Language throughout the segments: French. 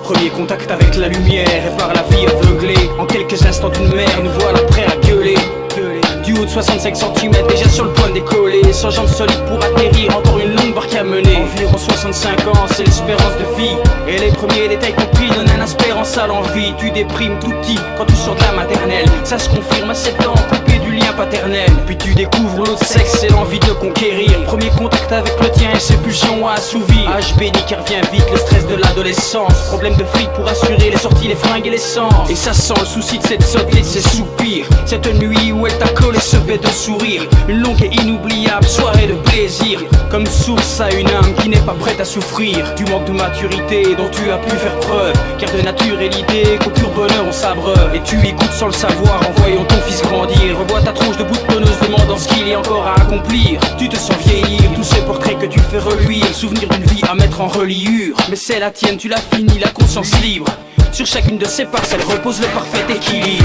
Premier contact avec la lumière et par la vie aveuglée. En quelques instants d'une mer, nous voilà prêts à gueuler. Du haut de 65 cm, déjà sur le point de décoller. Sans jambes solides pour atterrir, encore une longue barque à mener. Environ 65 ans, c'est l'espérance de vie. Et les premiers détails compris donnent un espérance à l'envie. Tu déprimes tout petit quand tu sors de la maternelle. Ça se confirme à 7 ans, coupé du lien paternel. Puis tu découvres l'autre sexe et l'envie de conquérir. Premier contact avec le tien et ses pulsions à assouvir. HBD qui revient vite, le stress de l'adolescence. Problème de fric pour assurer les sorties, les fringues et l'essence. Et ça sent le souci de cette sotte et de ses soupirs. Cette nuit où elle t'a collé ce bête de sourire. Une longue et inoubliable soirée de plaisir. Comme source à une âme qui n'est pas prête à souffrir du manque de maturité dont tu as pu faire preuve. Car de nature est l'idée qu'au pur bonheur on s'abreuve. Et tu y goûtes sans le savoir en voyant ton fils grandir. Revois ta tronche de boutonnneuse demandant ce qu'il y a encore à accomplir. Tu te sens vieillir, tous ces portraits que tu fais reluire. Souvenir d'une vie à mettre en reliure. Mais c'est la tienne, tu l'as fini, la conscience libre. Sur chacune de ces parcelles repose le parfait équilibre.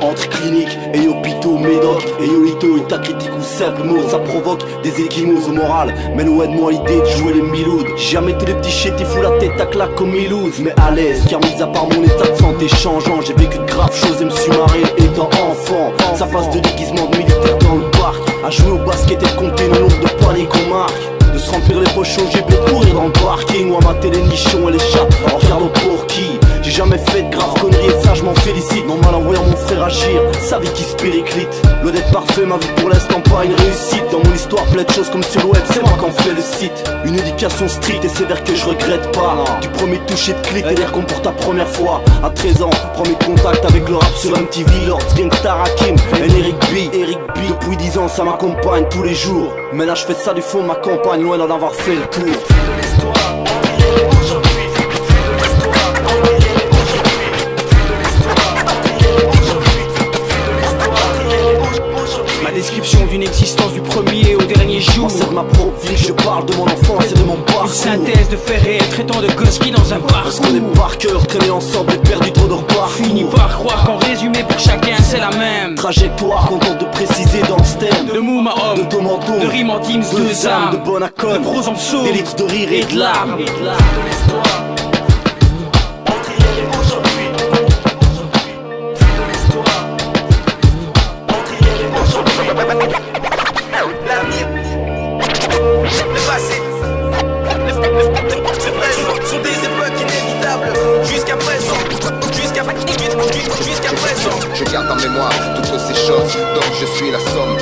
Entre clinique et hôpitaux, médoc et yoito, et ta critique ou simple mot, ça provoque des échymoses au moral. Mais loin de moi l'idée de jouer les miloudes. Jamais tous les petits chétifs fous la tête à claque comme Milouz. Mais à l'aise, car mis à part mon état de santé changeant, j'ai vécu de graves choses et me suis marré étant enfant. Ça passe de déguisement de militaire dans le parc à jouer au basket et de compter le nombre de paniers qu'on marque. De se remplir les poches au GP, courir dans le parking ou à mater les nichons et les chats en regardant pour qui. J'ai jamais fait de graves conneries et ça je m'en félicite. Normal en voyant mon frère agir, sa vie qui se périclite. Loin d'être parfait, ma vie pour l'instant pas une réussite. Dans mon histoire plein de choses comme sur le web, c'est moi qu'en fait le site. Une éducation stricte et sévère que je regrette pas. Du premier toucher de clic, t'es l'air comme pour ta première fois. À 13 ans, premier contact avec le rap sur MTV, Lord Gangstar Hakim et Eric B. Depuis 10 ans ça m'accompagne tous les jours. Mais là je fais ça du fond de ma campagne, loin d'en avoir fait le tour. Ma description d'une existence du premier au dernier jour. C'est de ma propre vie, je parle de mon enfance et de mon parcours. Une synthèse de faits réels traitant de gosses qui dans un parcours. Parce qu'on est par cœur, traîner ensemble et perdu trop de repas. Fini par croire qu'en résumé pour chacun c'est la même trajectoire, contente de préciser dans le stem. De mots à homme, de ton menton, de rime en teams, deux âmes, de bon accord, de prose en psaume, des litres de rire et de larmes. Sont des époques inévitables jusqu'à présent. Je garde en mémoire toutes ces choses, donc je suis la somme.